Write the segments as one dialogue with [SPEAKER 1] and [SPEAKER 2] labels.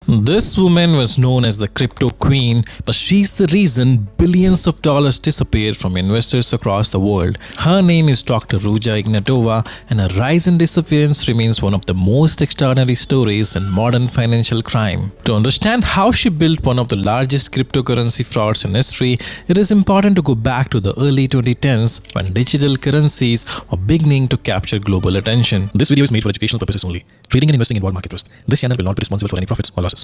[SPEAKER 1] This woman was known as the crypto queen, but she's the reason billions of dollars disappeared from investors across the world. Her name is Dr. Ruja Ignatova, and her rise and disappearance remains one of the most extraordinary stories in modern financial crime. To understand how she built one of the largest cryptocurrency frauds in history, it is important to go back to the early 2010s when digital currencies were beginning to capture global attention. This video is made for educational purposes only. Trading and investing involve market risk. This channel will not be responsible for any profits or losses.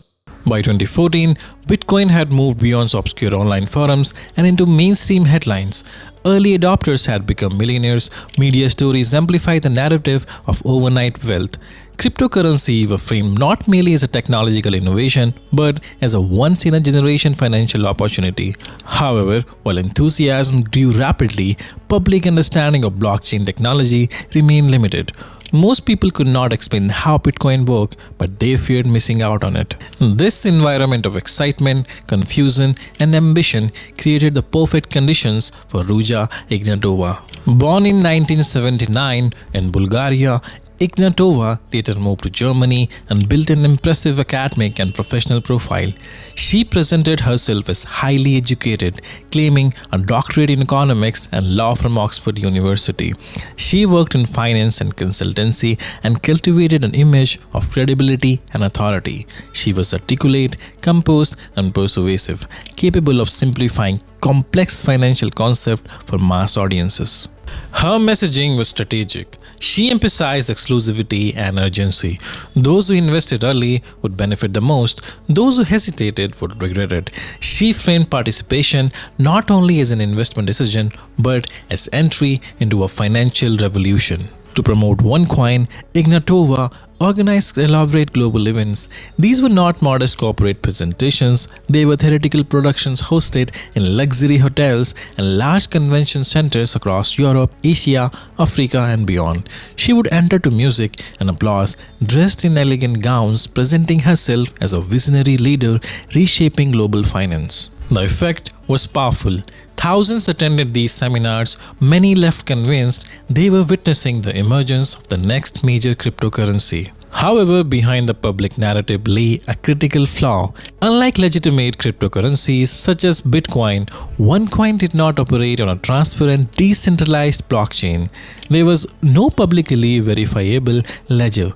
[SPEAKER 1] By 2014, Bitcoin had moved beyond obscure online forums and into mainstream headlines. Early adopters had become millionaires. Media stories amplified the narrative of overnight wealth. Cryptocurrency were framed not merely as a technological innovation, but as a once-in-a-generation financial opportunity. However, while enthusiasm grew rapidly, public understanding of blockchain technology remained limited. Most people could not explain how Bitcoin worked, but they feared missing out on it. This environment of excitement, confusion, and ambition created the perfect conditions for Ruja Ignatova. Born in 1979 in Bulgaria, Ignatova later moved to Germany and built an impressive academic and professional profile. She presented herself as highly educated, claiming a doctorate in economics and law from Oxford University. She worked in finance and consultancy and cultivated an image of credibility and authority. She was articulate, composed, and persuasive, capable of simplifying complex financial concepts for mass audiences. Her messaging was strategic. She emphasized exclusivity and urgency. Those who invested early would benefit the most. Those who hesitated would regret it. She framed participation not only as an investment decision, but as entry into a financial revolution. To promote OneCoin, Ignatova organized elaborate global events. These were not modest corporate presentations, they were theatrical productions hosted in luxury hotels and large convention centers across Europe, Asia, Africa, and beyond. She would enter to music and applause, dressed in elegant gowns, presenting herself as a visionary leader reshaping global finance. The effect was powerful. Thousands attended these seminars. Many left convinced they were witnessing the emergence of the next major cryptocurrency. However, behind the public narrative lay a critical flaw. Unlike legitimate cryptocurrencies such as Bitcoin, OneCoin did not operate on a transparent, decentralized blockchain. There was no publicly verifiable ledger.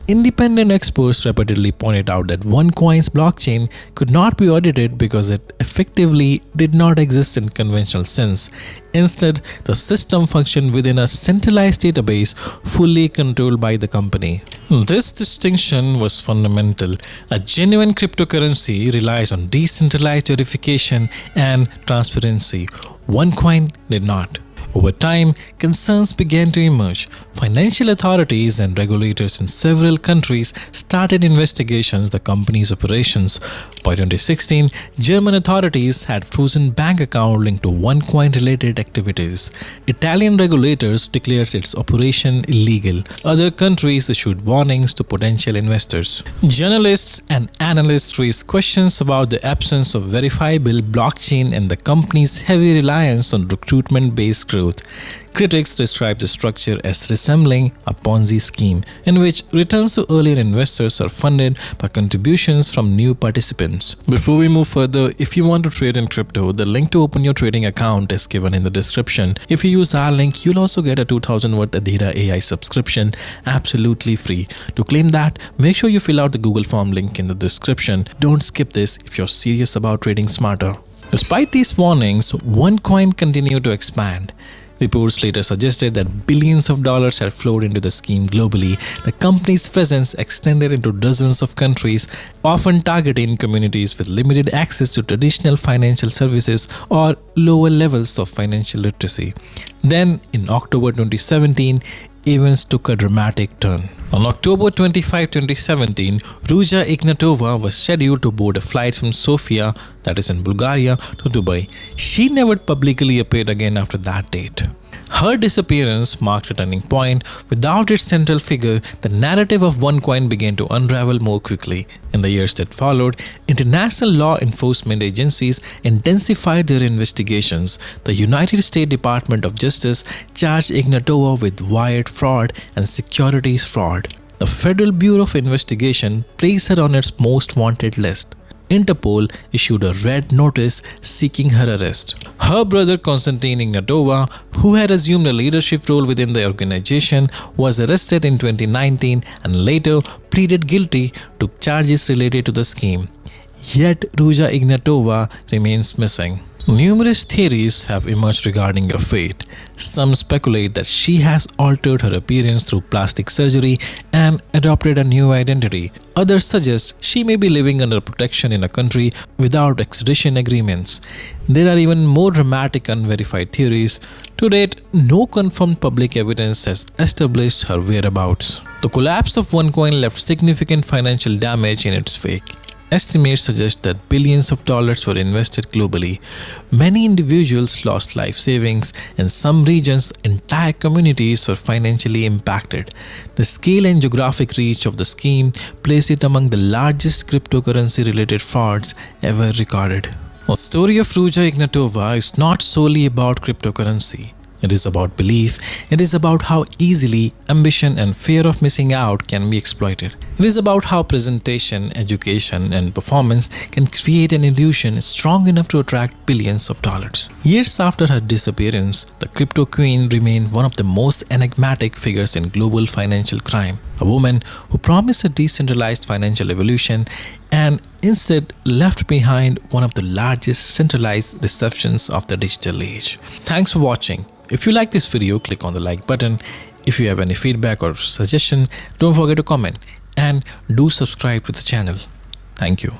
[SPEAKER 1] Independent experts repeatedly pointed out that OneCoin's blockchain could not be audited because it effectively did not exist in conventional sense. Instead, the system functioned within a centralized database fully controlled by the company. This distinction was fundamental. A genuine cryptocurrency relies on decentralized verification and transparency. OneCoin did not. Over time, concerns began to emerge. Financial authorities and regulators in several countries started investigations of the company's operations. By 2016, German authorities had frozen bank accounts linked to OneCoin-related activities. Italian regulators declared its operation illegal. Other countries issued warnings to potential investors. Journalists and analysts raised questions about the absence of verifiable blockchain and the company's heavy reliance on recruitment-based growth. Critics describe the structure as resembling a Ponzi scheme, in which returns to earlier investors are funded by contributions from new participants. Before we move further, if you want to trade in crypto, the link to open your trading account is given in the description. If you use our link, you'll also get a 2000 worth Adhirah AI subscription absolutely free. To claim that, make sure you fill out the Google form link in the description. Don't skip this if you're serious about trading smarter. Despite these warnings, OneCoin continued to expand. Reports later suggested that billions of dollars had flowed into the scheme globally. The company's presence extended into dozens of countries, often targeting communities with limited access to traditional financial services or lower levels of financial literacy. Then, in October 2017, events took a dramatic turn. On October 25, 2017, Ruja Ignatova was scheduled to board a flight from Sofia, that is in Bulgaria, to Dubai. She never publicly appeared again after that date. Her disappearance marked a turning point. Without its central figure, the narrative of OneCoin began to unravel more quickly. In the years that followed, international law enforcement agencies intensified their investigations. The United States Department of Justice charged Ignatova with wire fraud and securities fraud. The Federal Bureau of Investigation placed her on its most wanted list. Interpol issued a red notice seeking her arrest. Her brother Konstantin Ignatova, who had assumed a leadership role within the organization, was arrested in 2019 and later pleaded guilty to charges related to the scheme. Yet Ruja Ignatova remains missing. Numerous theories have emerged regarding her fate. Some speculate that she has altered her appearance through plastic surgery and adopted a new identity. Others suggest she may be living under protection in a country without extradition agreements. There are even more dramatic unverified theories. To date, no confirmed public evidence has established her whereabouts. The collapse of OneCoin left significant financial damage in its wake. Estimates suggest that billions of dollars were invested globally. Many individuals lost life savings. In some regions, entire communities were financially impacted. The scale and geographic reach of the scheme place it among the largest cryptocurrency-related frauds ever recorded. The story of Ruja Ignatova is not solely about cryptocurrency. It is about belief. It is about how easily ambition and fear of missing out can be exploited. It is about how presentation, education, and performance can create an illusion strong enough to attract billions of dollars. Years after her disappearance, the crypto queen remained one of the most enigmatic figures in global financial crime. A woman who promised a decentralized financial evolution and instead left behind one of the largest centralized deceptions of the digital age. Thanks for watching. If you like this video, click on the like button. If you have any feedback or suggestion, don't forget to comment and do subscribe to the channel. Thank you.